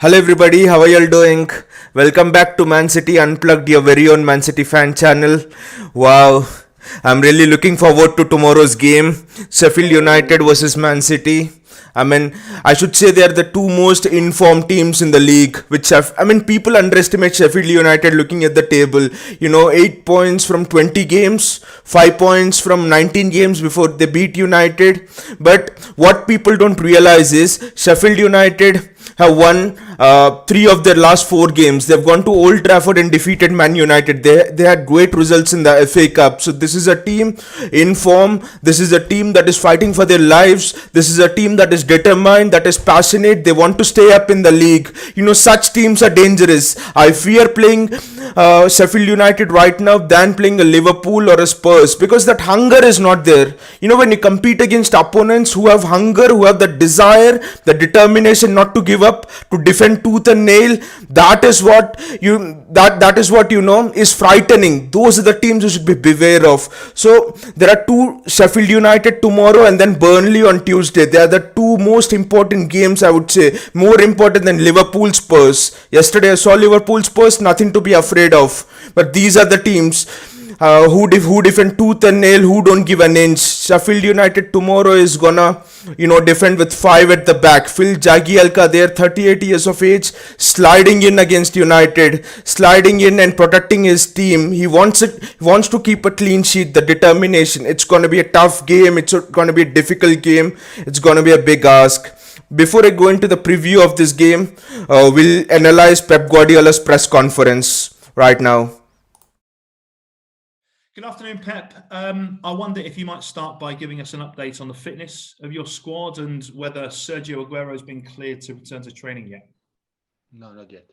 Hello everybody, how are y'all doing? Welcome back to Man City Unplugged, your very own Man City fan channel. Wow, I'm really looking forward to tomorrow's game. Sheffield United versus Man City. I mean, I should say they are the two most informed teams in the league. People underestimate Sheffield United looking at the table. 8 points from 20 games, 5 points from 19 games before they beat United. But what people don't realize is Sheffield United have won three of their last four games. They've gone to Old Trafford and defeated Man United. They had great results in the FA Cup. So this is a team in form. This is a team that is fighting for their lives. This is a team that is determined, that is passionate. They want to stay up in the league. Such teams are dangerous. I fear playing Sheffield United right now than playing a Liverpool or a Spurs, because that hunger is not there. When you compete against opponents who have hunger, who have the desire, the determination not to give up, to defend tooth and nail, that is what is frightening. Those are the teams you should be beware of. So there are two: Sheffield United tomorrow and then Burnley on Tuesday. They are the two most important games, I would say, more important than Liverpool Spurs. Yesterday I saw Liverpool Spurs, nothing to be afraid of. But these are the teams who defend tooth and nail, who don't give an inch. Sheffield United tomorrow is gonna defend with five at the back. Phil Jagielka there, 38 years of age, sliding in against United, sliding in and protecting his team. He wants to keep a clean sheet. The determination. It's gonna be a tough game. It's gonna be a difficult game. It's gonna be a big ask. Before I go into the preview of this game, we'll analyze Pep Guardiola's press conference right now. Good afternoon, Pep. I wonder if you might start by giving us an update on the fitness of your squad and whether Sergio Aguero has been cleared to return to training yet. No, not yet.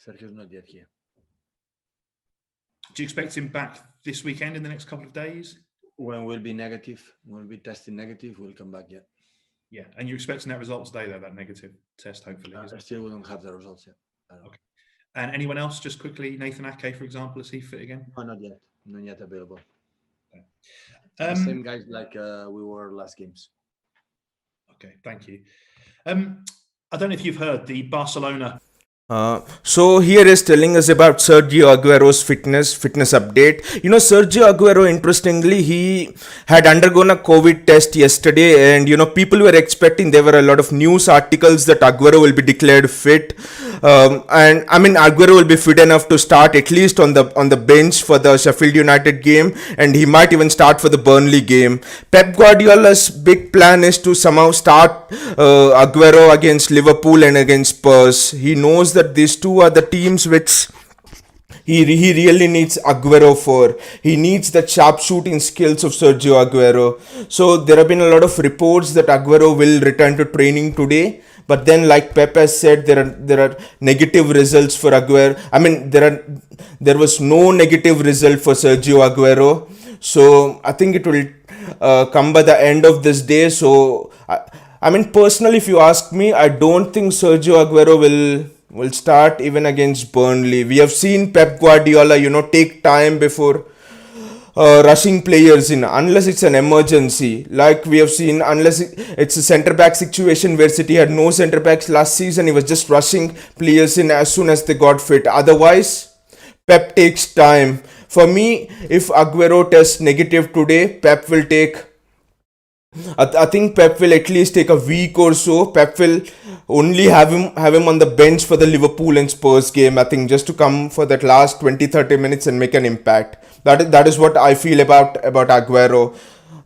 Sergio's not yet here. Do you expect him back this weekend in the next couple of days? When we'll be negative, when we'll be testing negative, we'll come back yet. Yeah, and you're expecting that result today, though, that negative test, hopefully. Still, we don't have the results yet. Okay. And anyone else, just quickly, Nathan Ake, for example, is he fit again? No, not yet. Not yet available. Okay. Same guys like we were last games. Okay, thank you. I don't know if you've heard the Barcelona. So here is telling us about Sergio Aguero's fitness update. Sergio Aguero, interestingly, he had undergone a COVID test yesterday, and people were expecting, there were a lot of news articles that Aguero will be declared fit. And Aguero will be fit enough to start at least on the bench for the Sheffield United game, and he might even start for the Burnley game. Pep Guardiola's big plan is to somehow start Aguero against Liverpool and against Spurs. He knows that these two are the teams which he really needs Aguero for. He needs the sharp shooting skills of Sergio Aguero. So there have been a lot of reports that Aguero will return to training today. But then, like Pep has said, there are negative results for Aguero. There was no negative result for Sergio Aguero. So I think it will come by the end of this day. So personally, if you ask me, I don't think Sergio Aguero will start even against Burnley. We have seen Pep Guardiola, take time before rushing players in, unless it's an emergency. Like we have seen, unless it's a centre back situation where City had no centre backs last season, he was just rushing players in as soon as they got fit. Otherwise, Pep takes time. For me, if Aguero tests negative today, Pep will take. I think Pep will at least take a week or so. Pep will only have him on the bench for the Liverpool and Spurs game. I think just to come for that last 20-30 minutes and make an impact. That is what I feel about Aguero.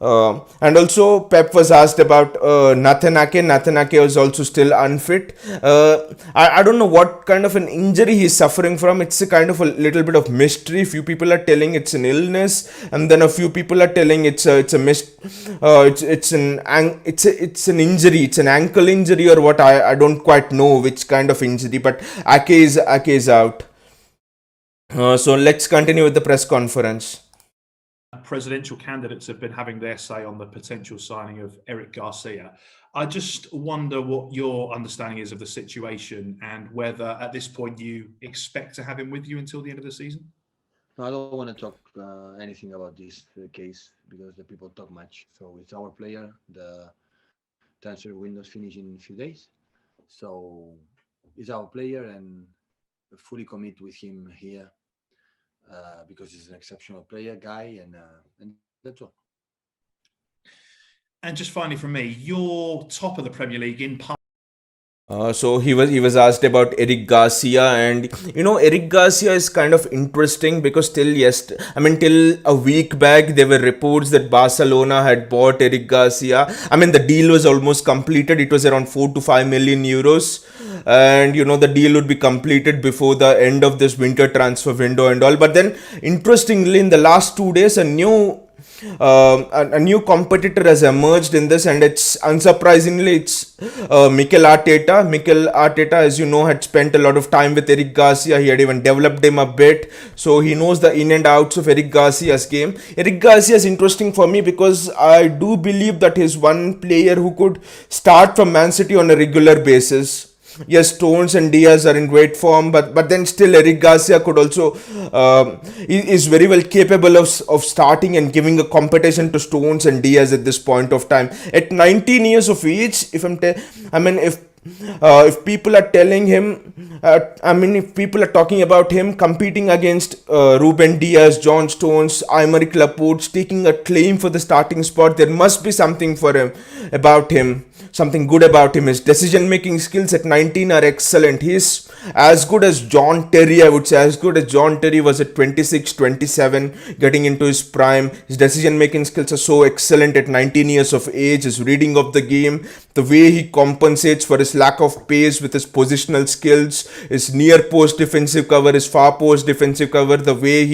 And also Pep was asked about Nathan Ake. Nathan Ake was also still unfit. I don't know what kind of an injury he's suffering from. It's a kind of a little bit of mystery. Few people are telling it's an illness, and then a few people are telling it's an injury. It's an ankle injury or what. I don't quite know which kind of injury. But Ake is out. So let's continue with the press conference. Presidential candidates have been having their say on the potential signing of Eric Garcia. I just wonder what your understanding is of the situation and whether at this point you expect to have him with you until the end of the season. No, I don't want to talk anything about this case because the people talk much. So it's our player. The transfer windows finish in a few days. So he's our player, and fully commit with him here because he's an exceptional player, guy, and that's all. And just finally from me, you're top of the Premier League in So he was asked about Eric Garcia, and Eric Garcia is kind of interesting because till a week back there were reports that Barcelona had bought Eric Garcia. I mean, the deal was almost completed. It was around 4 to 5 million euros, and the deal would be completed before the end of this winter transfer window and all. But then, interestingly, in the last 2 days, a new competitor has emerged in this, and it's unsurprisingly it's Mikel Arteta. Mikel Arteta, as you know, had spent a lot of time with Eric Garcia. He had even developed him a bit, so he knows the in and outs of Eric Garcia's game. Eric Garcia is interesting for me because I do believe that he's one player who could start from Man City on a regular basis. Yes, Stones and Diaz are in great form, but then still Eric Garcia could also is very well capable of starting and giving a competition to Stones and Diaz at this point of time. At 19 years of age, if people are telling him, if people are talking about him competing against Ruben Diaz, John Stones, Aymeric Laporte, taking a claim for the starting spot, there must be something something good about him. His decision making skills at 19 are excellent. He's as good as John Terry, I would say, as good as John Terry was at 26, 27, getting into his prime. His decision making skills are so excellent at 19 years of age. His reading of the game, the way he compensates for his lack of pace with his positional skills, his near post defensive cover, his far post defensive cover, the way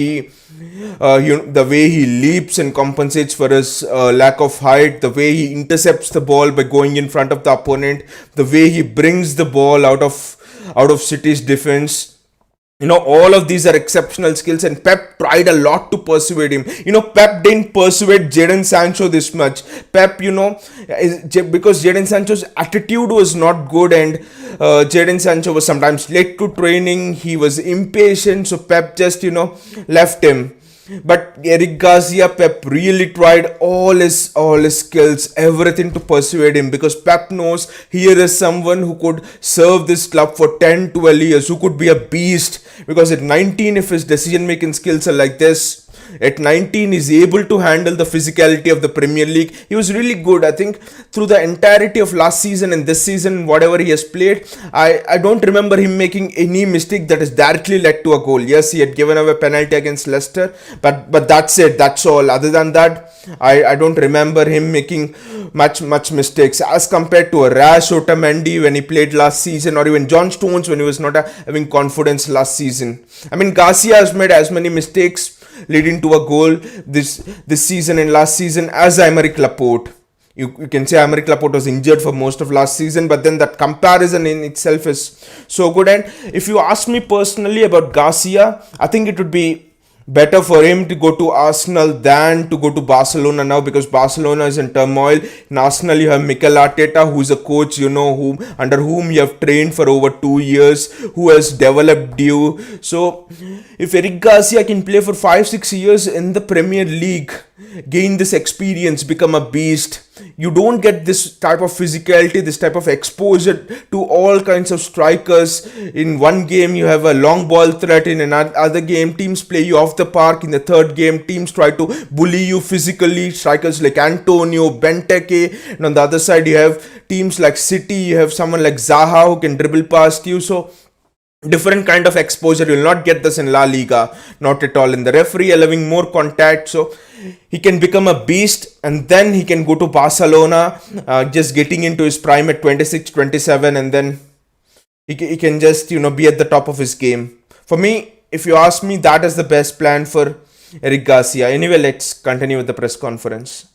he leaps and compensates for his lack of height, the way he intercepts the ball by going in front of the opponent, the way he brings the ball out of City's defense. All of these are exceptional skills, and Pep tried a lot to persuade him. Pep didn't persuade Jadon Sancho this much. Because Jadon Sancho's attitude was not good, and Jadon Sancho was sometimes late to training. He was impatient, so Pep just, left him. But Eric Garcia, Pep really tried all his skills, everything to persuade him, because Pep knows here is someone who could serve this club for 10, 12 years, who could be a beast. Because at 19, if his decision making skills are like this, at 19 he's able to handle the physicality of the Premier League. He was really good. I think through the entirety of last season and this season, whatever he has played, I don't remember him making any mistake that has directly led to a goal. Yes, he had given away a penalty against Leicester, but that's it, that's all. Other than that, I don't remember him making much mistakes as compared to a rash Otamendi when he played last season, or even John Stones when he was not having confidence last season. Garcia has made as many mistakes leading to a goal this season and last season as Aymeric Laporte. You can say Aymeric Laporte was injured for most of last season, but then that comparison in itself is so good. And if you ask me personally about Garcia, I think it would be better for him to go to Arsenal than to go to Barcelona now, because Barcelona is in turmoil. In Arsenal, you have Mikel Arteta, who is a coach, under whom you have trained for over 2 years, who has developed you. So, if Eric Garcia can play for 5-6 years in the Premier League, gain this experience, become a beast, you don't get this type of physicality, this type of exposure to all kinds of strikers. In one game you have a long ball threat, in another game teams play you off the park, in the third game teams try to bully you physically, strikers like Antonio, Benteke, and on the other side you have teams like City, you have someone like Zaha who can dribble past you. So different kind of exposure. You will not get this in La Liga, not at all. In the referee allowing more contact, so he can become a beast, and then he can go to Barcelona, just getting into his prime at 26, 27, and then he can just be at the top of his game. For me, if you ask me, that is the best plan for Eric Garcia. Anyway, let's continue with the press conference.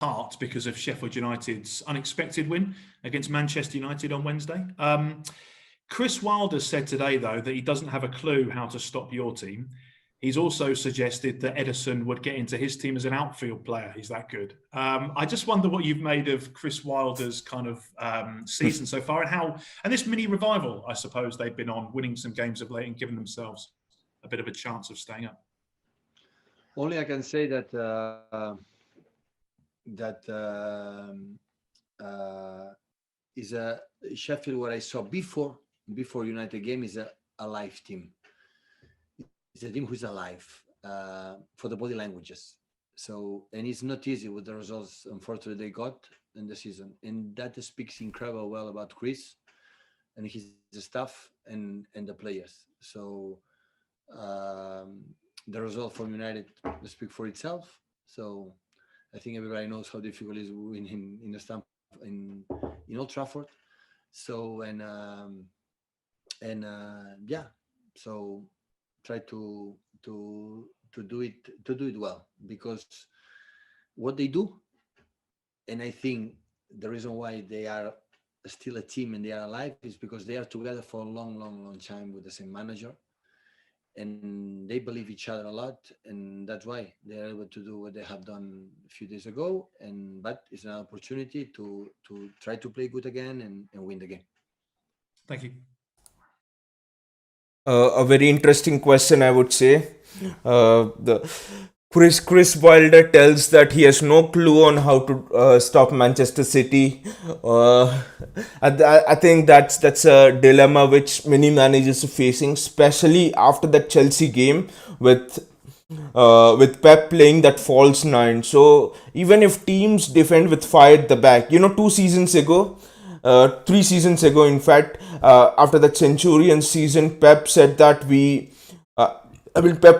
Heart because of Sheffield United's unexpected win against Manchester United on Wednesday. Chris Wilder said today, though, that he doesn't have a clue how to stop your team. He's also suggested that Ederson would get into his team as an outfield player. He's that good. I just wonder what you've made of Chris Wilder's kind of season so far, and this mini revival, I suppose, they've been on, winning some games of late and giving themselves a bit of a chance of staying up. Only I can say that is a Sheffield, what I saw before United game, is a live team. It's a team who's alive for the body languages. So, and it's not easy with the results, unfortunately, they got in the season. And that speaks incredible well about Chris and his staff and the players. So, um, the result from United speak for itself. So, I think everybody knows how difficult it is winning in the stamp in Old Trafford. So, and yeah, so try to do it well, because what they do, and I think the reason why they are still a team and they are alive is because they are together for a long time with the same manager, and they believe each other a lot, and that's why they are able to do what they have done a few days ago. And but it's an opportunity to try to play good again and win the game. Thank you. A very interesting question, I would say. The Chris Wilder tells that he has no clue on how to stop Manchester City. Uh, I think that's a dilemma which many managers are facing, especially after that Chelsea game with Pep playing that false nine. So even if teams defend with five at the back, 2 seasons ago, 3 seasons ago, in fact, after that Centurion season, Pep said that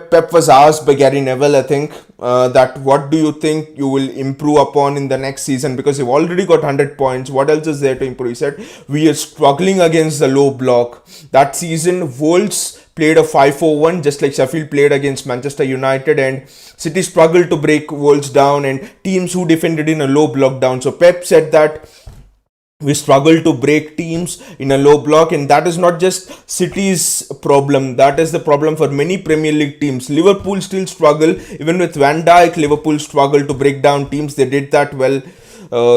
Pep was asked by Gary Neville, I think, that what do you think you will improve upon in the next season, because you've already got 100 points. What else is there to improve? He said, we are struggling against the low block. That season, Wolves played a 5-4-1, just like Sheffield played against Manchester United, and City struggled to break Wolves down and teams who defended in a low block down. So Pep said that we struggle to break teams in a low block, and that is not just City's problem, that is the problem for many Premier League teams. Liverpool still struggle, even with Van Dijk. Liverpool struggle to break down teams. They did that well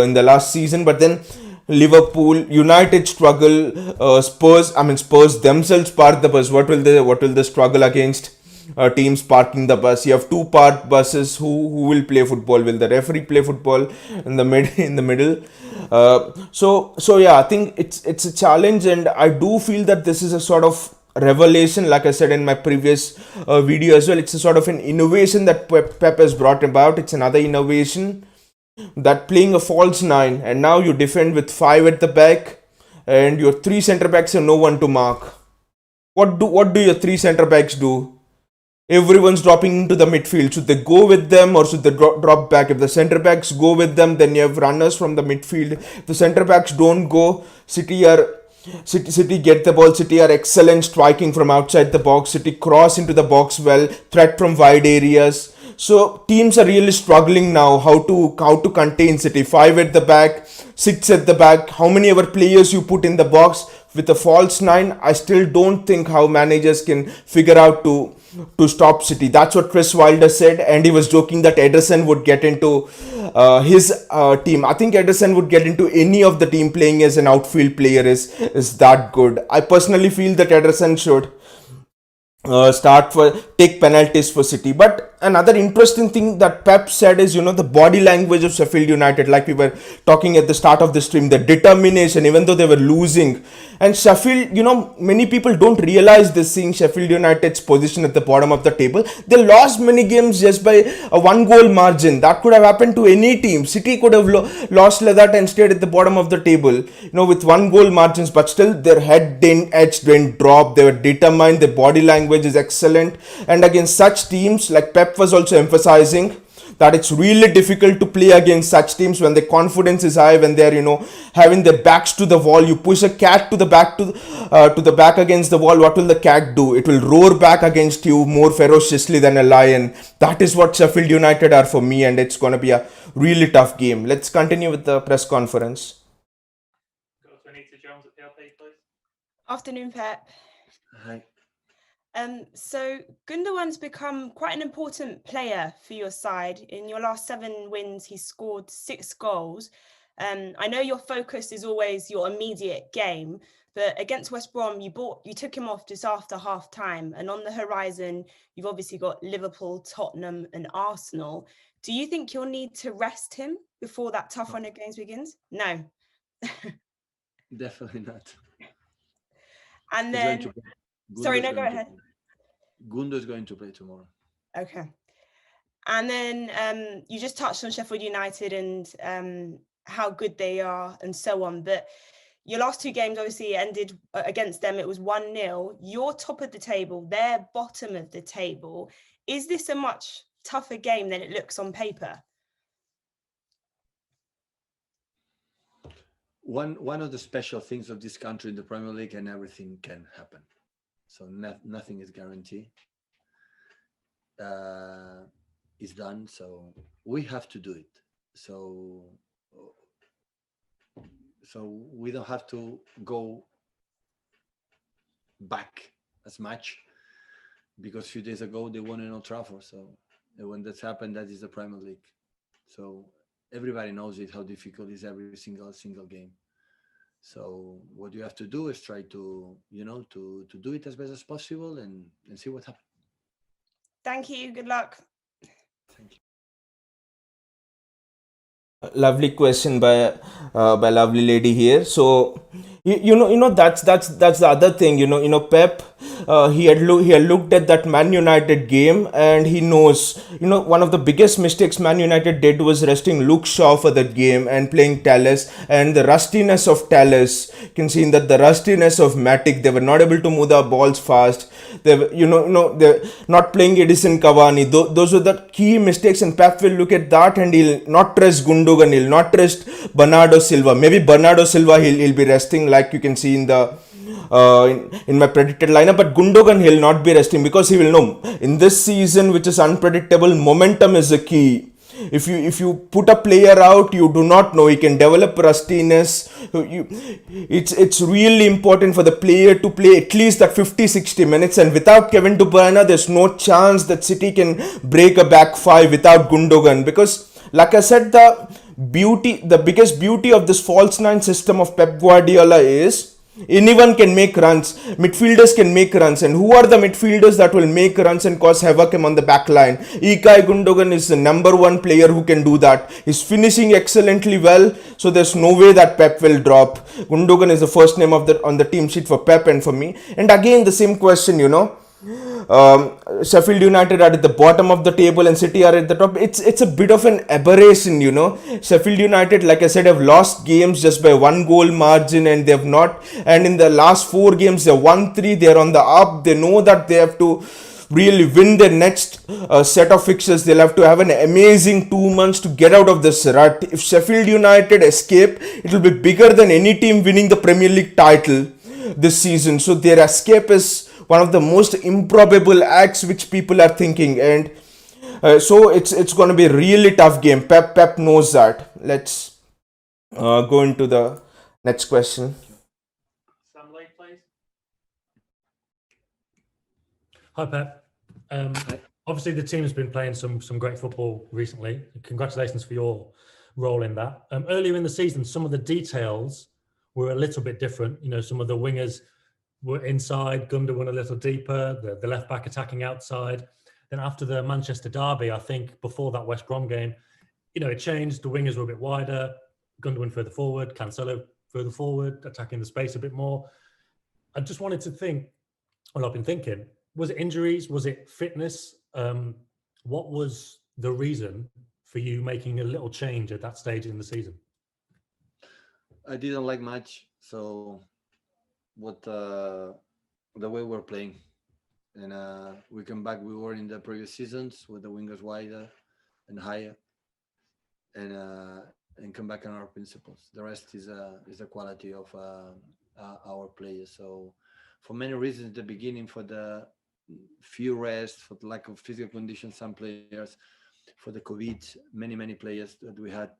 in the last season, but then Liverpool, United struggle. Spurs themselves park the bus. What will they struggle against? Teams parking the bus. You have two parked buses. Who will play football? Will the referee play football in the middle? So yeah, I think it's a challenge, and I do feel that this is a sort of revelation, like I said in my previous video as well. It's a sort of an innovation that Pep has brought about. It's another innovation, that playing a false nine, and now you defend with five at the back, and your three centre backs have no one to mark. What do your three centre backs do? Everyone's dropping into the midfield. Should they go with them, or should they drop back? If the centre backs go with them, then you have runners from the midfield. If the centre backs don't go, City get the ball. City are excellent striking from outside the box. City cross into the box well, threat from wide areas. So teams are really struggling now how to contain City. Five at the back, six at the back. How many ever players you put in the box with a false nine? I still don't think how managers can figure out to stop City. That's what Chris Wilder said, and he was joking that Ederson would get into his team. I think Ederson would get into any of the team playing as an outfield player is that good. I personally feel that Ederson should take penalties for City. But another interesting thing that Pep said is, the body language of Sheffield United, like we were talking at the start of the stream, the determination, even though they were losing. And Sheffield, many people don't realize this, seeing Sheffield United's position at the bottom of the table. They lost many games just by a 1 goal margin. That could have happened to any team. City could have lost like that and stayed at the bottom of the table, with 1 goal margins, but still their head edge didn't drop. They were determined. Their body language is excellent. And against such teams, like Pep was also emphasizing, that it's really difficult to play against such teams when their confidence is high, when they're having their backs to the wall. You push a cat to the back against the wall. What will the cat do? It will roar back against you more ferociously than a lion. That is what Sheffield United are for me, and it's going to be a really tough game. Let's continue with the press conference. Go to Anita Jones at PLP, please. Afternoon, Pep. Hi. So Gundogan's become quite an important player for your side. In your last 7 wins, he scored 6 goals. I know your focus is always your immediate game, but against West Brom, you took him off just after half time, and on the horizon, you've obviously got Liverpool, Tottenham, and Arsenal. Do you think you'll need to rest him before that tough run of games begins? No. Definitely not. And He's going then, to play. sorry, Gundo's no, go going to ahead. play. Gundo is going to play tomorrow. Okay. And then you just touched on Sheffield United and how good they are and so on. But your last two games obviously ended against them. It was 1-0. You're top of the table. They're bottom of the table. Is this a much tougher game than it looks on paper? One of the special things of this country in the Premier League, and everything can happen. So nothing is guaranteed. Is done. So we have to do it. So we don't have to go back as much, because a few days ago they won in Old Trafford. So when that's happened, that is the Premier League. So everybody knows it, how difficult is every single game. So what you have to do is try to to do it as best as possible and see what happens. Thank you. Good luck. Thank you. Lovely question by lovely lady here. So that's the other thing. Pep, he had looked at that Man United game, and he knows, one of the biggest mistakes Man United did was resting Luke Shaw for that game and playing Telles, and the rustiness of Telles. You can see in that the rustiness of Matic. They were not able to move the balls fast. They were, they're not playing Edison Cavani. Those were the key mistakes, and Pep will look at that and he'll not trust Gundogan, he'll not trust Bernardo Silva. Maybe Bernardo Silva he'll be resting, like you can see in the in my predicted lineup, but Gundogan he'll not be resting, because he will know in this season, which is unpredictable, momentum is the key. If you put a player out, you do not know, he can develop rustiness. It's really important for the player to play at least that 50-60 minutes, and without Kevin De Bruyne there's no chance that City can break a back five without Gundogan, because like I said, the biggest beauty of this false nine system of Pep Guardiola is anyone can make runs. Midfielders can make runs. And who are the midfielders that will make runs and cause havoc on the back line? Ilkay Gundogan is the number one player who can do that. He's finishing excellently well, so there's no way that Pep will drop. Gundogan is the first name on the team sheet for Pep and for me. And again, the same question, Sheffield United are at the bottom of the table and City are at the top. It's a bit of an aberration, Sheffield United, like I said, have lost games just by 1 goal margin, and they have not. And in the last 4 games, they won 3. They're on the up. They know that they have to really win their next set of fixtures. They'll have to have an amazing 2 months to get out of this rut. If Sheffield United escape, it will be bigger than any team winning the Premier League title this season. So their escape is one of the most improbable acts which people are thinking, and so it's going to be a really tough game. Pep knows that. Let's go into the next question. Sam Lake, please. Hi, Pep. Obviously, the team has been playing some great football recently. Congratulations for your role in that. Earlier in the season, some of the details were a little bit different. Some of the wingers were inside, Gundogan a little deeper, the left back attacking outside. Then after the Manchester derby, I think before that West Brom game, it changed. The wingers were a bit wider, Gundogan further forward, Cancelo further forward, attacking the space a bit more. I just wanted to think, well, I've been thinking, was it injuries? Was it fitness? What was the reason for you making a little change at that stage in the season? I didn't like much, so what the way we're playing, and we come back. We were in the previous seasons with the wingers wider and higher, and come back on our principles. The rest is the quality of our players. So for many reasons, at the beginning, for the few rest, for the lack of physical conditions, some players, for the COVID, many players that we had.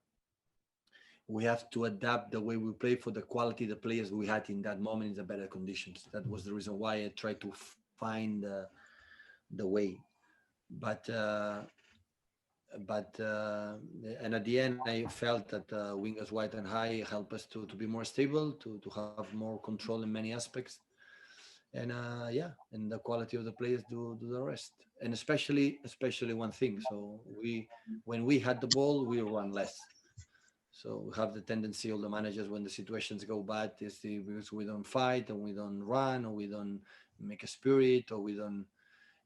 We have to adapt the way we play for the quality of the players we had in that moment in the better conditions. That was the reason why I tried to find the way. But and at the end, I felt that wingers wide and high help us to be more stable, to have more control in many aspects. And and the quality of the players do the rest. And especially one thing. So when we had the ball, we run less. So we have the tendency, all the managers, when the situations go bad, is because we don't fight and we don't run or we don't make a spirit or we don't.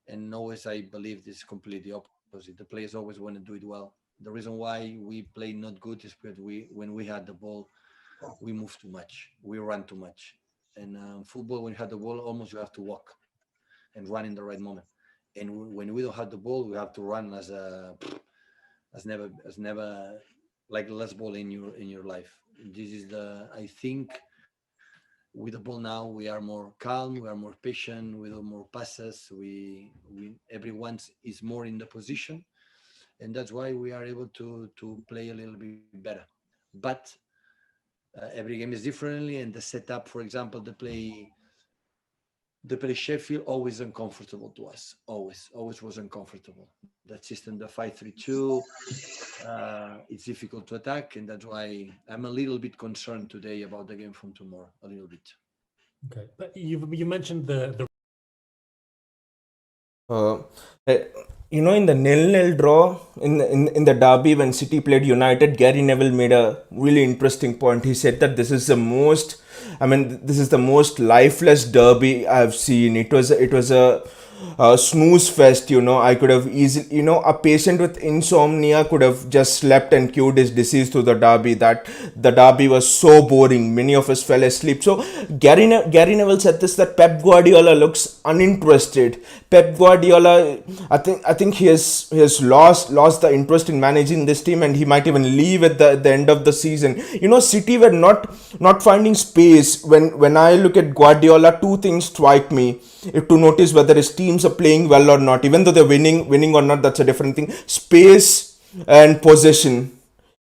And always, I believe this is completely opposite. The players always want to do it well. The reason why we play not good is because when we had the ball, we move too much, we run too much. And football, when you have the ball, almost you have to walk and run in the right moment. And when we don't have the ball, we have to run as never like less ball in your life. This is the I think with the ball now we are more calm, we are more patient, we do more passes, we everyone is more in the position, and that's why we are able to play a little bit better. But every game is differently, and the setup, for example, the play Sheffield always uncomfortable to us. Always was uncomfortable. That system, the 5-3-2, it's difficult to attack, and that's why I'm a little bit concerned today about the game from tomorrow. A little bit. Okay, but you mentioned the Uh, eh, in the nil-nil draw in the derby when City played United, Gary Neville made a really interesting point. He said that this is the most lifeless derby I've seen. It was a snooze fest. I could have easily, a patient with insomnia could have just slept and cured his disease through the derby. That the derby was so boring. Many of us fell asleep. So Gary Neville said this, that Pep Guardiola looks uninterested. Pep Guardiola, I think he has lost the interest in managing this team, and he might even leave at the end of the season. City were not finding space. When I look at Guardiola, two things strike me if to notice whether his teams are playing well or not. Even though they're winning or not, that's a different thing. Space and possession.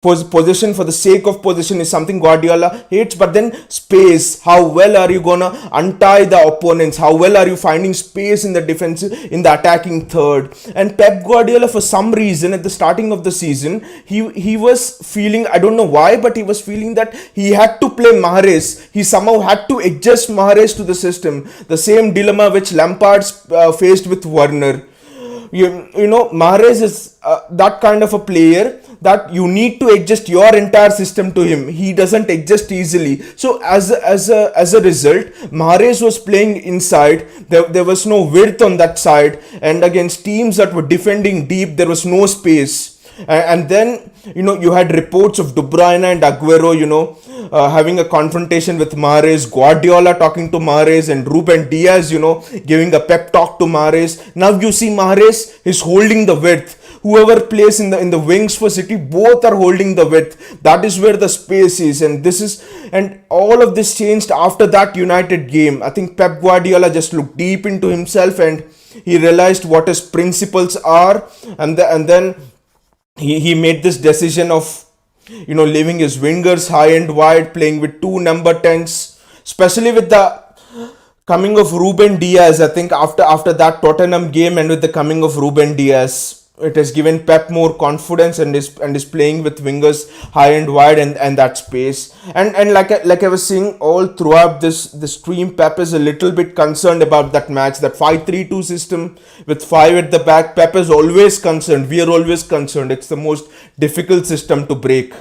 Possession for the sake of possession is something Guardiola hates, but then space. How well are you gonna untie the opponents? How well are you finding space in the defensive, in the attacking third? And Pep Guardiola, for some reason, at the starting of the season, he was feeling, I don't know why, but he was feeling that he had to play Mahrez. He somehow had to adjust Mahrez to the system. The same dilemma which Lampard faced with Werner. Mahrez is that kind of a player that you need to adjust your entire system to him. He doesn't adjust easily. So as a result, Mahrez was playing inside. There was no width on that side, and against teams that were defending deep, there was no space. And then you had reports of De Bruyne and Aguero having a confrontation with Mahrez, Guardiola talking to Mahrez, and Ruben Diaz giving a pep talk to Mahrez. Now you see Mahrez is holding the width. Whoever plays in the wings for City, both are holding the width. That is where the space is, and all of this changed after that United game. I think Pep Guardiola just looked deep into himself, and he realized what his principles are, and then he made this decision of leaving his wingers high and wide, playing with two number 10s, especially with the coming of Ruben Diaz. I think after that Tottenham game, and with the coming of Ruben Diaz, it has given Pep more confidence, and is playing with wingers high and wide, and that space. And like I was saying all throughout this stream, Pep is a little bit concerned about that match, that 5-3-2 system with 5 at the back. Pep is always concerned. We are always concerned. It's the most difficult system to break.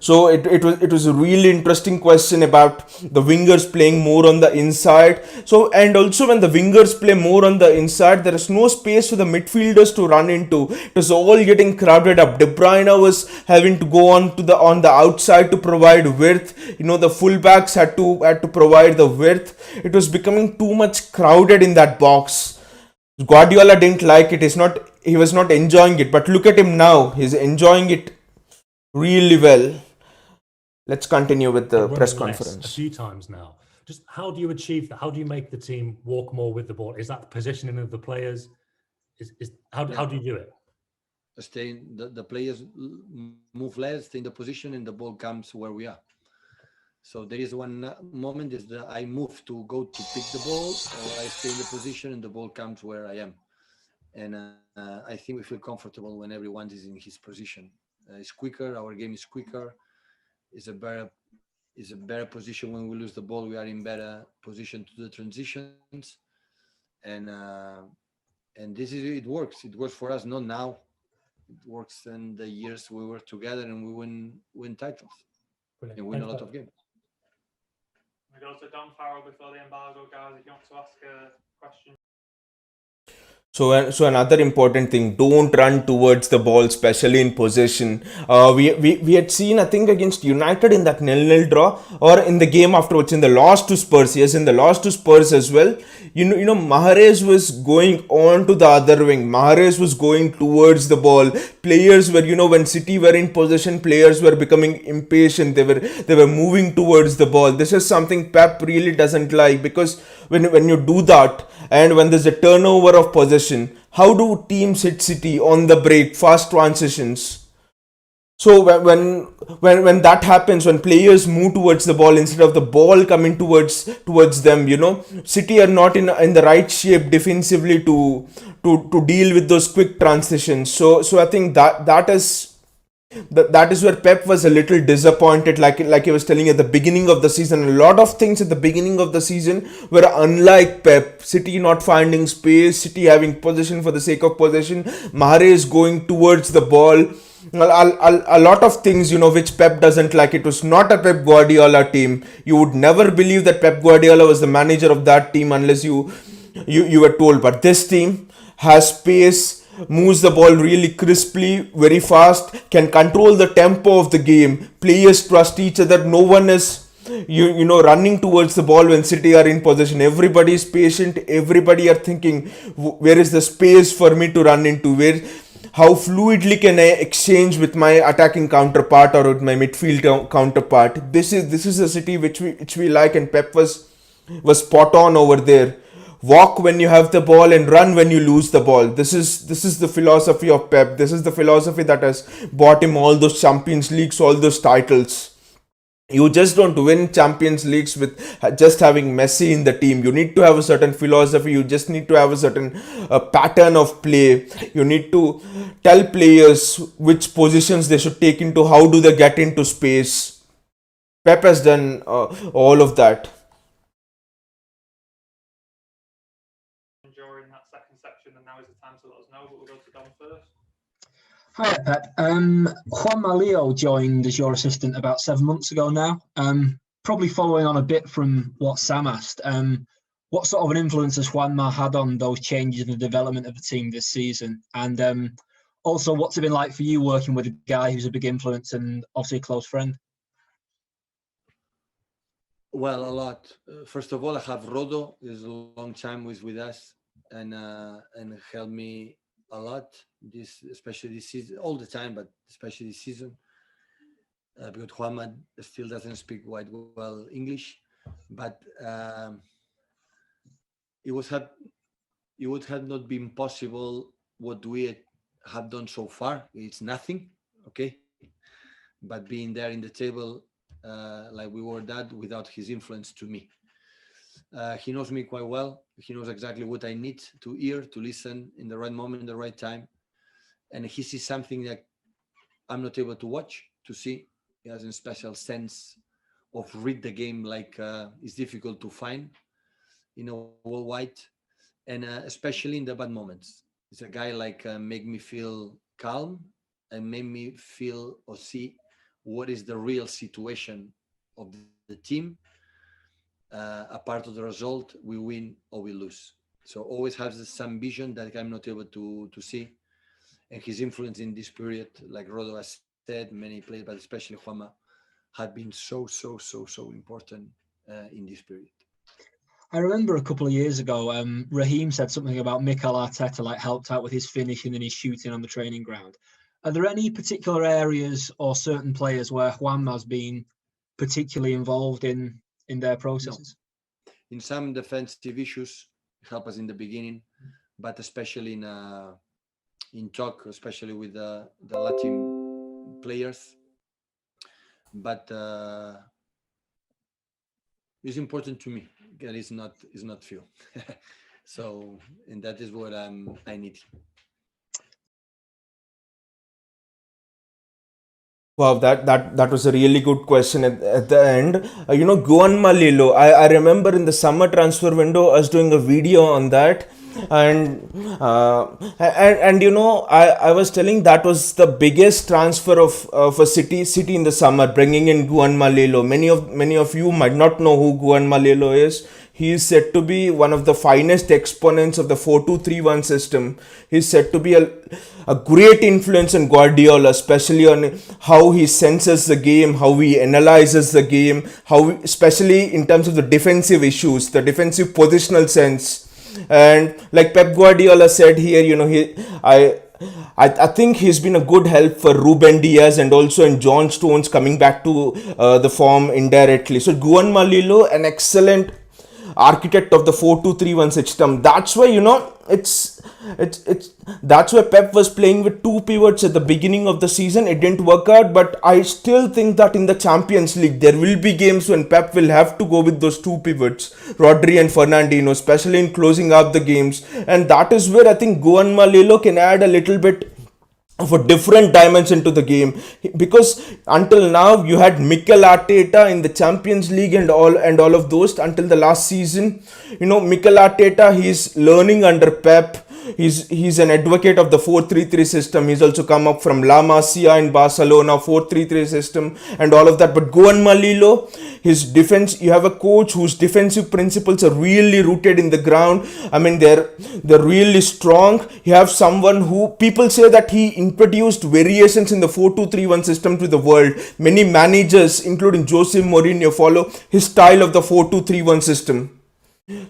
So it was a really interesting question about the wingers playing more on the inside. So, and also when the wingers play more on the inside, there is no space for the midfielders to run into. It was all getting crowded up. De Bruyne was having to go on the outside to provide width. The fullbacks had to provide the width. It was becoming too much crowded in that box. Guardiola didn't like it. He was not enjoying it. But look at him now. He's enjoying it really well. Let's continue with the press conference. A few times now. Just how do you achieve that? How do you make the team walk more with the ball? Is that the positioning of the players? How do you do it? The players move less, stay in the position, and the ball comes where we are. So there is one moment is that I move to go to pick the ball, or I stay in the position and the ball comes where I am. And I think we feel comfortable when everyone is in his position. It's quicker. Our game is quicker. It's a better position when we lose the ball. We are in better position to the transitions, and this is it works. It works for us not now, It works in the years we were together and we win titles Brilliant. and win a Thanks, lot Pep. of games. We go to Don Farrell before the embargo, guys. If you want to ask a question. So another important thing, don't run towards the ball, especially in possession. We had seen, I think, against United in that 0-0 draw, or in the game afterwards, in the loss to Spurs. Yes, in the loss to Spurs as well. Mahrez was going on to the other wing. Mahrez was going towards the ball. Players were, when City were in possession, players were becoming impatient. They were moving towards the ball. This is something Pep really doesn't like, because when you do that, and when there's a turnover of possession, how do teams hit City on the break, fast transitions? So when that happens, when players move towards the ball instead of the ball coming towards them, City are not in the right shape defensively to deal with those quick transitions. So I think that is where Pep was a little disappointed, like I was telling you at the beginning of the season. A lot of things at the beginning of the season were unlike Pep. City not finding space, City having possession for the sake of possession, Mahrez going towards the ball. A lot of things, which Pep doesn't like. It was not a Pep Guardiola team. You would never believe that Pep Guardiola was the manager of that team unless you were told. But this team has pace, moves the ball really crisply, very fast, can control the tempo of the game. Players trust each other. No one is running towards the ball when City are in possession. Everybody is patient. Everybody are thinking, where is the space for me to run into? How fluidly can I exchange with my attacking counterpart or with my midfield counterpart? This is a City which we like, and Pep was spot on over there. Walk when you have the ball and run when you lose the ball. This is the philosophy of Pep. This is the philosophy that has bought him all those Champions Leagues, all those titles. You just don't win Champions Leagues with just having Messi in the team. You need to have a certain philosophy. You just need to have a certain pattern of play. You need to tell players which positions they should take into, how do they get into space. Pep has done all of that. During that second section, and now is the time to let us know. But we'll go to Don first. Hi, Pep. Juan Malio joined as your assistant about 7 months ago now. Probably following on a bit from what Sam asked. What sort of an influence has Juanma had on those changes in the development of the team this season? And also, what's it been like for you working with a guy who's a big influence and obviously a close friend? Well, a lot. First of all, I have Rodo. He's a long time with us and helped me a lot. Especially this season, all the time, but especially this season, because Juanma still doesn't speak quite well English, but it would have not been possible what we have done so far. It's nothing, okay, but being there in the table, like we were that, without his influence to me. He knows me quite well. He knows exactly what I need to hear, to listen in the right moment, in the right time. And he sees something that I'm not able to watch, to see. He has a special sense of read the game like it's difficult to find in a worldwide, and especially in the bad moments. It's a guy like make me feel calm and make me feel or see what is the real situation of the team. A part of the result, we win or we lose. So always has some vision that I'm not able to see. And his influence in this period, like Rodo has said, many players, but especially Juanma, had been so important in this period. I remember a couple of years ago, Raheem said something about Mikel Arteta like helped out with his finishing and his shooting on the training ground. Are there any particular areas or certain players where Juanma's been particularly involved in their processes? No. In some defensive issues, help us in the beginning, but especially in talk, especially with the Latin players. But it's important to me. That is not few. So, and that is what I need. Wow, that was a really good question at the end. Guan Malilo, I remember in the summer transfer window, us doing a video on that. And you know, I was telling that was the biggest transfer of a city in the summer, bringing in Guan Malelo. Many of you might not know who Guan Malelo is. He is said to be one of the finest exponents of the 4-2-3-1 system. He's said to be a great influence on Guardiola, especially on how he senses the game, how he analyzes the game, especially in terms of the defensive issues, the defensive positional sense. And like Pep Guardiola said here, you know, I think he's been a good help for Ruben Diaz and also in John Stones coming back to the form indirectly. So Guan Malilo, an excellent architect of the 4-2-3-1 system. That's why, you know, it's that's why Pep was playing with two pivots at the beginning of the season. It didn't work out, but I still think that in the Champions League there will be games when Pep will have to go with those two pivots, Rodri and Fernandinho, especially in closing out the games. And that is where I think Guan Malilo can add a little bit of a different dimension to the game, because until now you had Mikel Arteta in the Champions League and all of those until the last season. You know, Mikel Arteta, he's learning under Pep. He's an advocate of the 4-3-3 system. He's also come up from La Masia in Barcelona, 4-3-3 system and all of that. But Guan Malilo, his defense, you have a coach whose defensive principles are really rooted in the ground. I mean, they're really strong. You have someone who people say that he introduced variations in the 4-2-3-1 system to the world. Many managers, including Jose Mourinho, follow his style of the 4-2-3-1 system.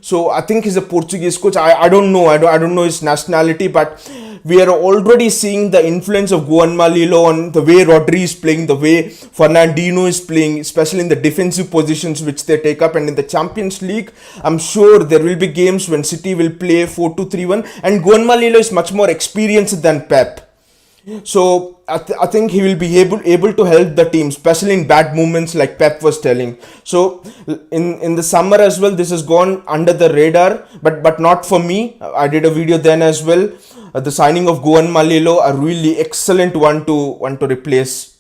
So I think he's a Portuguese coach. I don't know. I don't know his nationality, but we are already seeing the influence of Guan Malilo on the way Rodri is playing, the way Fernandinho is playing, especially in the defensive positions which they take up. And in the Champions League, I'm sure there will be games when City will play 4-2-3-1, and Guan Malilo is much more experienced than Pep. So I think he will be able to help the team, especially in bad moments like Pep was telling. So in the summer as well, this has gone under the radar, but not for me. I did a video then as well. The signing of Guan Malilo, a really excellent one to replace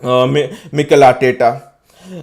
Mikel Arteta.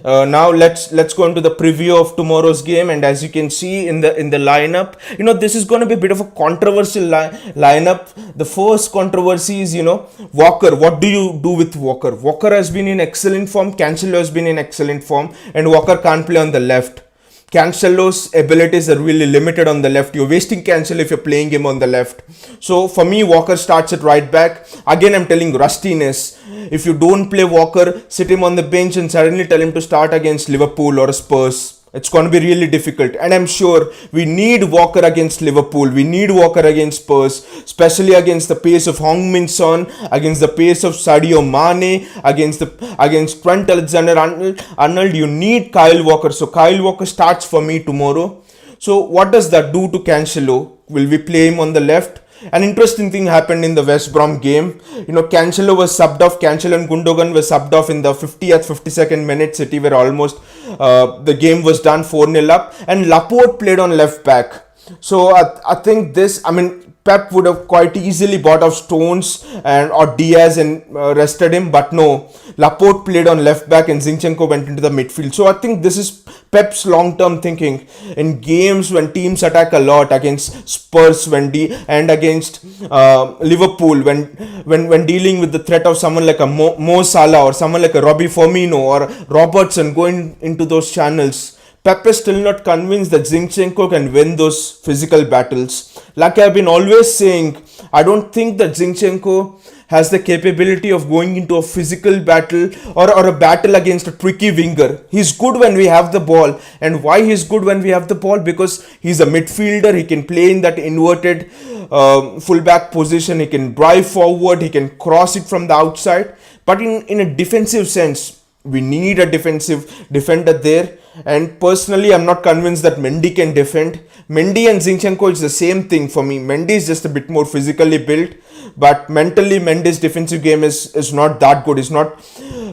Now let's go into the preview of tomorrow's game, and as you can see in the lineup, you know, this is going to be a bit of a controversial lineup. The first controversy is, you know, Walker. What do you do with Walker? Walker has been in excellent form, Cancelo has been in excellent form, and Walker can't play on the left. Cancelo's abilities are really limited on the left. You're wasting Cancelo if you're playing him on the left. So for me, Walker starts at right back. Again, I'm telling rustiness. If you don't play Walker, sit him on the bench and suddenly tell him to start against Liverpool or Spurs. It's going to be really difficult. And I'm sure we need Walker against Liverpool. We need Walker against Spurs, especially against the pace of Heung-min Son, against the pace of Sadio Mane, against Trent Alexander-Arnold. You need Kyle Walker. So Kyle Walker starts for me tomorrow. So what does that do to Cancelo? Will we play him on the left? An interesting thing happened in the West Brom game. You know, Cancelo was subbed off. Cancelo and Gundogan were subbed off in the 50th, 52nd minute. City were almost, the game was done 4-0 up. And Laporte played on left back. So I think this, I mean, Pep would have quite easily bought off Stones or Diaz and rested him, but no. Laporte played on left back and Zinchenko went into the midfield. So I think this is Pep's long-term thinking. In games when teams attack a lot, against Spurs and against Liverpool, when dealing with the threat of someone like a Mo Salah or someone like a Robbie Firmino or Robertson going into those channels, Pep is still not convinced that Zinchenko can win those physical battles. Like I've been always saying, I don't think that Zinchenko has the capability of going into a physical battle or a battle against a tricky winger. He's good when we have the ball. And why he's good when we have the ball? Because he's a midfielder. He can play in that inverted fullback position. He can drive forward. He can cross it from the outside. But in a defensive sense, we need a defensive defender there. And personally, I'm not convinced that Mendy can defend. Mendy and Zinchenko is the same thing for me. Mendy is just a bit more physically built, but mentally Mendy's defensive game is not that good. It's not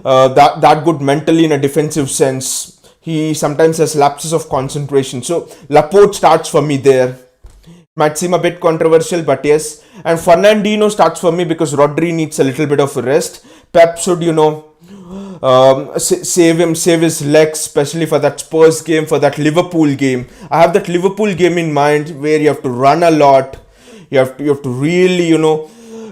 that good mentally in a defensive sense. He sometimes has lapses of concentration. So Laporte starts for me there. Might seem a bit controversial, but yes. And Fernandinho starts for me because Rodri needs a little bit of a rest. Pep should, save his legs, especially for that Spurs game, for that Liverpool game. I have that Liverpool game in mind where you have to run a lot. You have to really,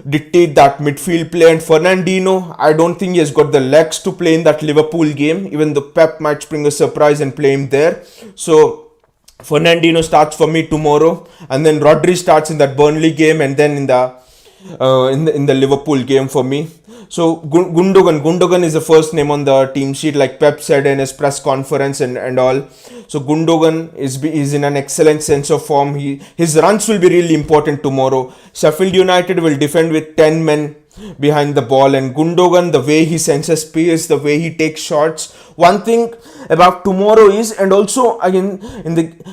dictate that midfield play. And Fernandinho, I don't think he has got the legs to play in that Liverpool game, even though Pep might bring a surprise and play him there. So Fernandinho starts for me tomorrow, and then Rodri starts in that Burnley game, and then in the Liverpool game for me. So Gundogan is the first name on the team sheet, like Pep said in his press conference and all. So Gundogan is in an excellent sense of form. His runs will be really important tomorrow. Sheffield United will defend with 10 men behind the ball, and Gundogan, the way he senses pace, the way he takes shots. One thing about tomorrow is, and also again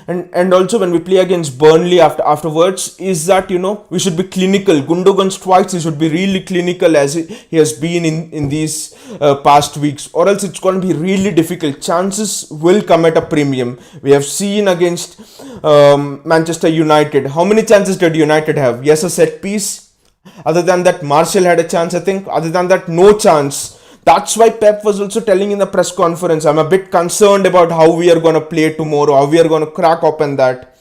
and also when we play against Burnley afterwards, is that we should be clinical. Gundogan's twice he should be really clinical as he has been in these past weeks, or else it's going to be really difficult. Chances will come at a premium. We have seen against Manchester United. How many chances did United have? Yes, a set piece. Other than that, Martial had a chance, I think. Other than that, no chance. That's why Pep was also telling in the press conference, I'm a bit concerned about how we are going to play tomorrow, how we are going to crack open that.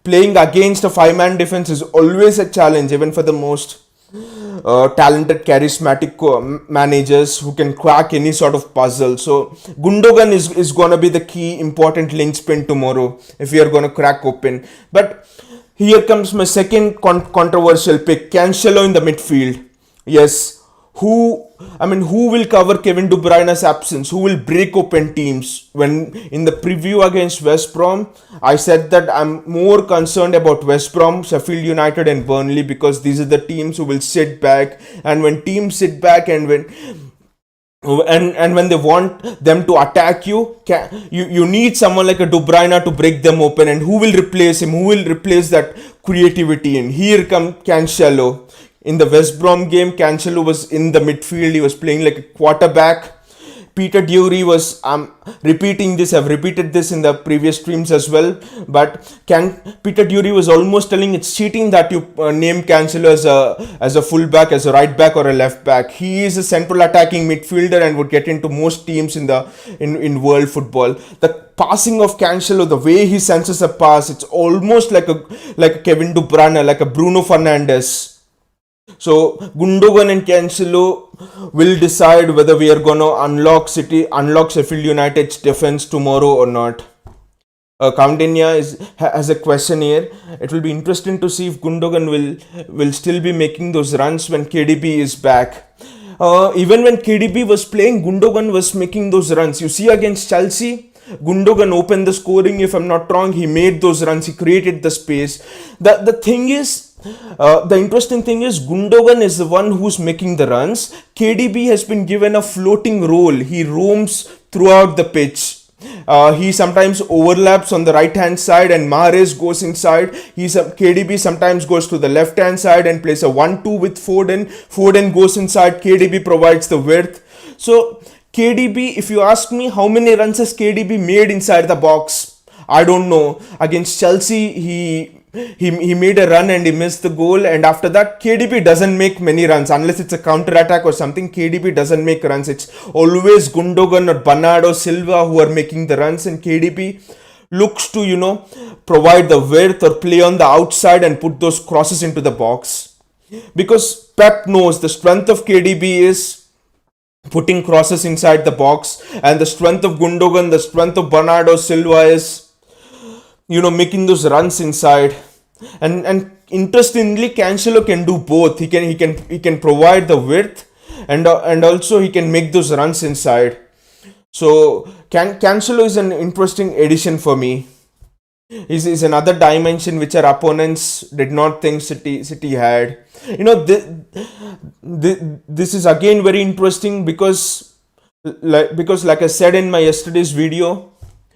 Playing against a 5-man defense is always a challenge, even for the most talented, charismatic managers who can crack any sort of puzzle. So Gundogan is going to be the key important linchpin tomorrow if we are going to crack open. But here comes my second controversial pick, Cancelo in the midfield. Yes, who will cover Kevin De Bruyne's absence? Who will break open teams? When in the preview against West Brom, I said that I'm more concerned about West Brom, Sheffield United and Burnley, because these are the teams who will sit back. And when teams sit back and when they want them to attack you, you need someone like a De Bruyne to break them open. And who will replace him? Who will replace that creativity? And here comes Cancelo. In the West Brom game, Cancelo was in the midfield. He was playing like a quarterback. Peter Dury was, repeating this, I've repeated this in the previous streams as well, but Peter Dury was almost telling it's cheating that you name Cancelo as a fullback, as a right back or a left back. He is a central attacking midfielder and would get into most teams in world football. The passing of Cancelo, the way he senses a pass, it's almost like a Kevin De Bruyne, like a Bruno Fernandes. So Gundogan and Cancelo will decide whether we are going to unlock Sheffield United's defense tomorrow or not. Countainia has a question here. It will be interesting to see if Gundogan will still be making those runs when KDB is back. Even when KDB was playing, Gundogan was making those runs. You see against Chelsea, Gundogan opened the scoring, if I'm not wrong. He made those runs, he created the space. The thing is, the interesting thing is Gundogan is the one who's making the runs. KDB has been given a floating role. He roams throughout the pitch. He sometimes overlaps on the right hand side and Mahrez goes inside. KDB sometimes goes to the left hand side and plays a 1-2 with Foden. Foden goes inside, KDB provides the width. So KDB, if you ask me how many runs has KDB made inside the box, I don't know. Against Chelsea, he made a run and he missed the goal, and after that KDB doesn't make many runs unless it's a counter attack or something. KDB doesn't make runs. It's always Gundogan or Bernardo Silva who are making the runs, and KDB looks to provide the width or play on the outside and put those crosses into the box, because Pep knows the strength of KDB is putting crosses inside the box, and the strength of Gundogan, the strength of Bernardo Silva is making those runs inside. And interestingly, Cancelo can do both. He can provide the width and also he can make those runs inside. So Cancelo is an interesting addition for me. Is another dimension which our opponents did not think City had. This is again very interesting because like I said in my yesterday's video,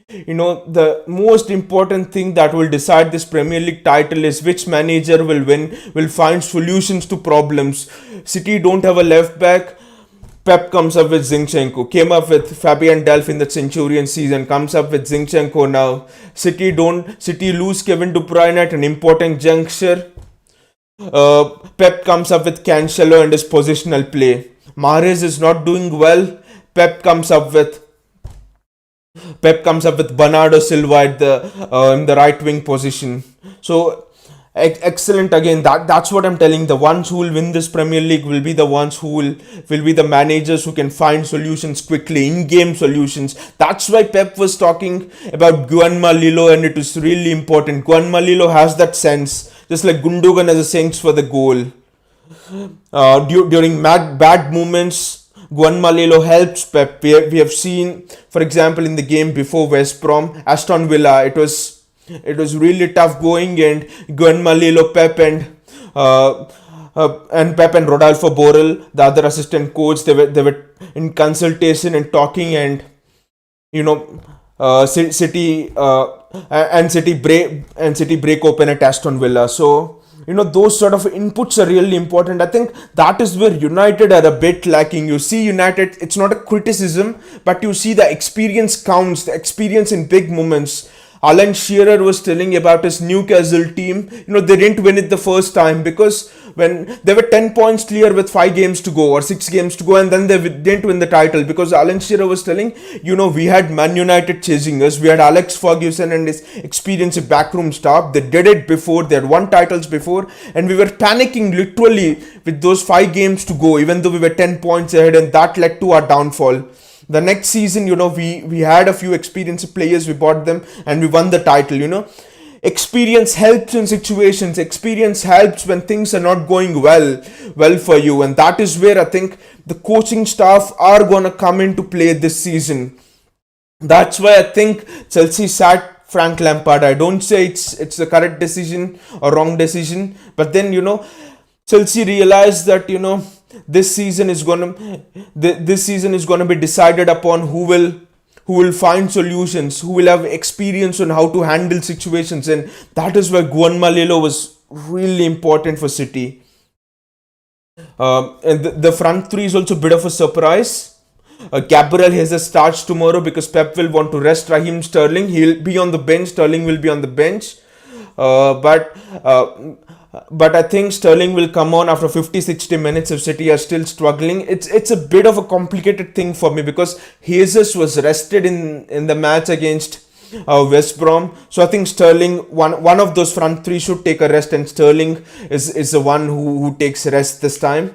the most important thing that will decide this Premier League title is which manager will win, will find solutions to problems. City don't have a left back. Pep comes up with Zinchenko, came up with Fabian Delph in the Centurion season, comes up with Zinchenko now. City lose Kevin De Bruyne at an important juncture. Pep comes up with Cancelo and his positional play. Mahrez is not doing well. Pep comes up with Bernardo Silva at the in the right wing position. So excellent again. That's what I'm telling. The ones who will win this Premier League will be the ones who will be the managers who can find solutions quickly, in-game solutions. That's why Pep was talking about Guanmalilo, and it is really important. Guanmalilo has that sense, just like Gundogan has a sense for the goal. During bad moments, Guanmalilo helps Pep. We have seen, for example, in the game before West Brom, Aston Villa, it was really tough going, and Guanmalilo, Pep and Rodolfo Borrell, the other assistant coach, they were in consultation and talking, and City break open at Aston Villa. So those sort of inputs are really important. I think that is where United are a bit lacking. You see United, it's not a criticism, but you see the experience counts, the experience in big moments. Alan Shearer was telling about his Newcastle team. They didn't win it the first time because when they were 10 points clear with 5 games to go or 6 games to go, and then they didn't win the title, because Alan Shearer was telling, we had Man United chasing us. We had Alex Ferguson and his experienced backroom staff. They did it before. They had won titles before, and we were panicking literally with those 5 games to go, even though we were 10 points ahead, and that led to our downfall. The next season, we had a few experienced players, we bought them, and we won the title. Experience helps in situations. Experience helps when things are not going well for you, and that is where I think the coaching staff are gonna come into play this season. That's why I think Chelsea sacked Frank Lampard. I don't say it's the correct decision or wrong decision, but then Chelsea realized that this season is gonna be decided upon who will find solutions, who will have experience on how to handle situations, and that is why Guanmalilo was really important for City. And the front three is also a bit of a surprise. Gabriel Jesus starts tomorrow because Pep will want to rest Raheem Sterling. He'll be on the bench. Sterling will be on the bench. But I think Sterling will come on after 50-60 minutes if City are still struggling. It's a bit of a complicated thing for me because Jesus was rested in the match against West Brom. So I think Sterling, one of those front three should take a rest, and Sterling is the one who takes rest this time.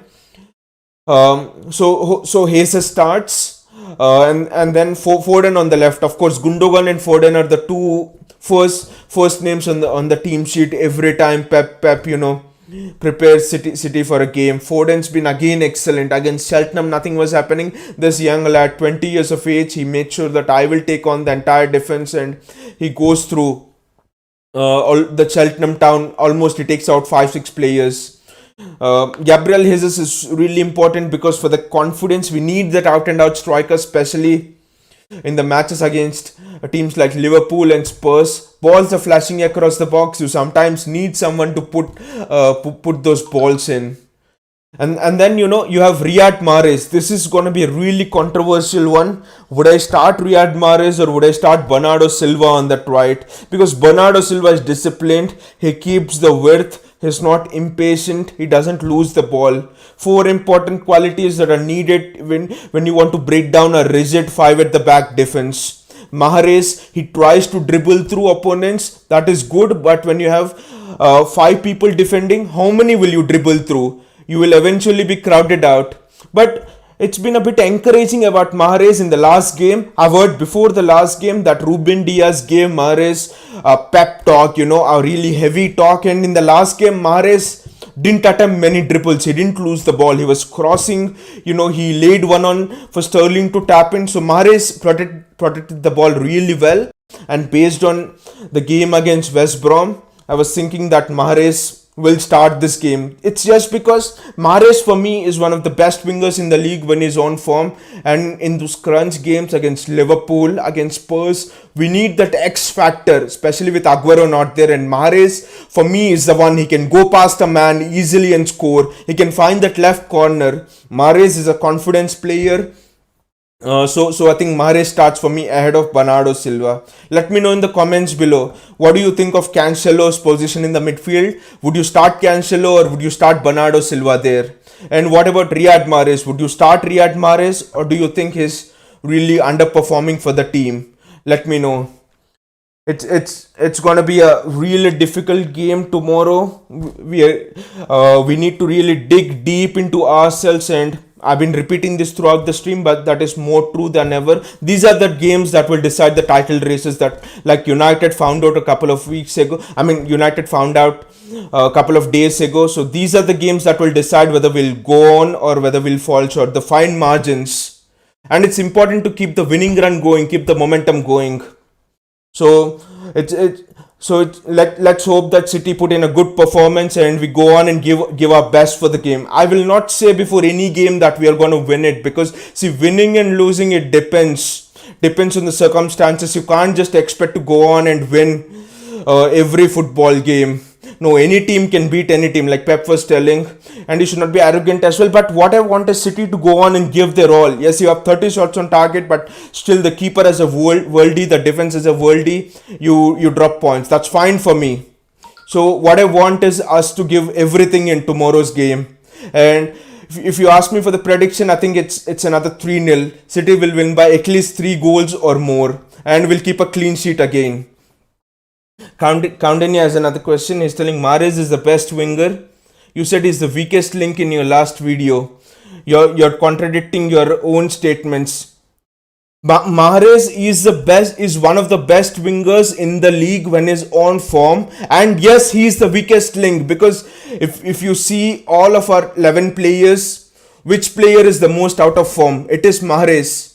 So Jesus starts, and then Foden on the left. Of course, Gundogan and Foden are the two first names on the team sheet every time Pep prepares City for a game. Foden's been again excellent against Cheltenham. Nothing was happening. This young lad, 20 years of age, he made sure that I will take on the entire defense, and he goes through all the Cheltenham town. Almost he takes out 5-6 players. Gabriel Jesus is really important because for the confidence, we need that out and out striker, especially in the matches against teams like Liverpool and Spurs. Balls are flashing across the box. You sometimes need someone to put those balls in. And then you have Riyad Mahrez. This is going to be a really controversial one. Would I start Riyad Mahrez or would I start Bernardo Silva on that right? Because Bernardo Silva is disciplined. He keeps the width. He's not impatient. He doesn't lose the ball. 4 important qualities that are needed when you want to break down a rigid 5 at the back defense. Mahrez, he tries to dribble through opponents. That is good, but when you have 5 people defending, how many will you dribble through? You will eventually be crowded out. But it's been a bit encouraging about Mahrez in the last game. I've heard before the last game that Ruben Diaz gave Mahrez a pep talk, a really heavy talk. And in the last game, Mahrez didn't attempt many dribbles. He didn't lose the ball. He was crossing, he laid one on for Sterling to tap in. So Mahrez protected the ball really well. And based on the game against West Brom, I was thinking that Mahrez will start this game. It's just because Mahrez for me is one of the best wingers in the league when he's on form, and in those crunch games against Liverpool, against Spurs, we need that X factor, especially with Aguero not there. And Mahrez for me is the one. He can go past a man easily and score. He can find that left corner. Mahrez is a confidence player. So I think Mahrez starts for me ahead of Bernardo Silva. Let me know in the comments below. What do you think of Cancelo's position in the midfield? Would you start Cancelo or would you start Bernardo Silva there? And what about Riyad Mahrez? Would you start Riyad Mahrez or do you think his really underperforming for the team? Let me know. It's gonna be a really difficult game tomorrow. We need to really dig deep into ourselves, and I've been repeating this throughout the stream, but that is more true than ever. These are the games that will decide the title races, that like United found out a couple of weeks ago. United found out a couple of days ago. So these are the games that will decide whether we'll go on or whether we'll fall short. The fine margins, and it's important to keep the winning run going, keep the momentum going. So let's hope that City put in a good performance and we go on and give our best for the game. I will not say before any game that we are going to win it, because see, winning and losing, it depends on the circumstances. You can't just expect to go on and win every football game. No, any team can beat any team, like Pep was telling, and you should not be arrogant as well. But what I want is City to go on and give their all. Yes, you have 30 shots on target, but still the keeper is a worldie, the defense is a worldie. You drop points. That's fine for me. So what I want is us to give everything in tomorrow's game. And if you ask me for the prediction, I think it's another 3-0. City will win by at least 3 goals or more, and will keep a clean sheet again. Countania has another question. He's telling Mahrez is the best winger. You said he's the weakest link in your last video. You're contradicting your own statements. Mahrez is one of the best wingers in the league when he's on form, and yes, he's the weakest link, because if you see all of our 11 players, which player is the most out of form? It is Mahrez.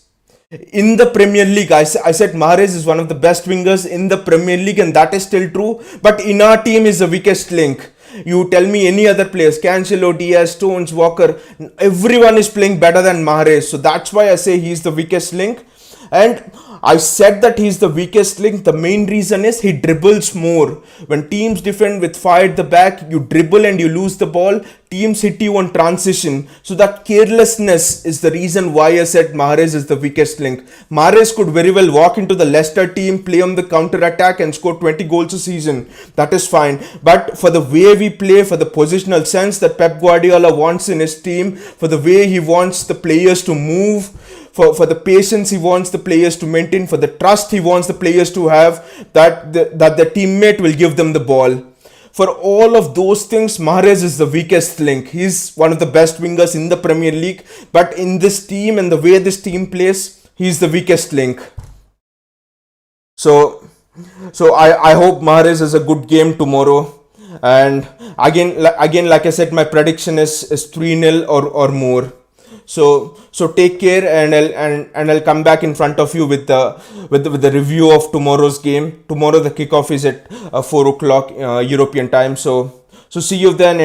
In the Premier League, I said Mahrez is one of the best wingers in the Premier League, and that is still true. But in our team is the weakest link. You tell me any other players, Cancelo, Diaz, Stones, Walker, everyone is playing better than Mahrez. So that's why I say he's the weakest link. And I said that he's the weakest link. The main reason is he dribbles more. When teams defend with 5 at the back, you dribble and you lose the ball. Teams hit you on transition. So that carelessness is the reason why I said Mahrez is the weakest link. Mahrez could very well walk into the Leicester team, play on the counter attack and score 20 goals a season. That is fine. But for the way we play, for the positional sense that Pep Guardiola wants in his team, for the way he wants the players to move, for the patience he wants the players to maintain, for the trust he wants the players to have, that the teammate will give them the ball. For all of those things, Mahrez is the weakest link. He's one of the best wingers in the Premier League, but in this team and the way this team plays, he's the weakest link. So I hope Mahrez is a good game tomorrow. And again, like I said, my prediction is 3-0 or more. So take care, and I'll come back in front of you with the review of tomorrow's game. Tomorrow the kickoff is at 4 o'clock European time. So see you then.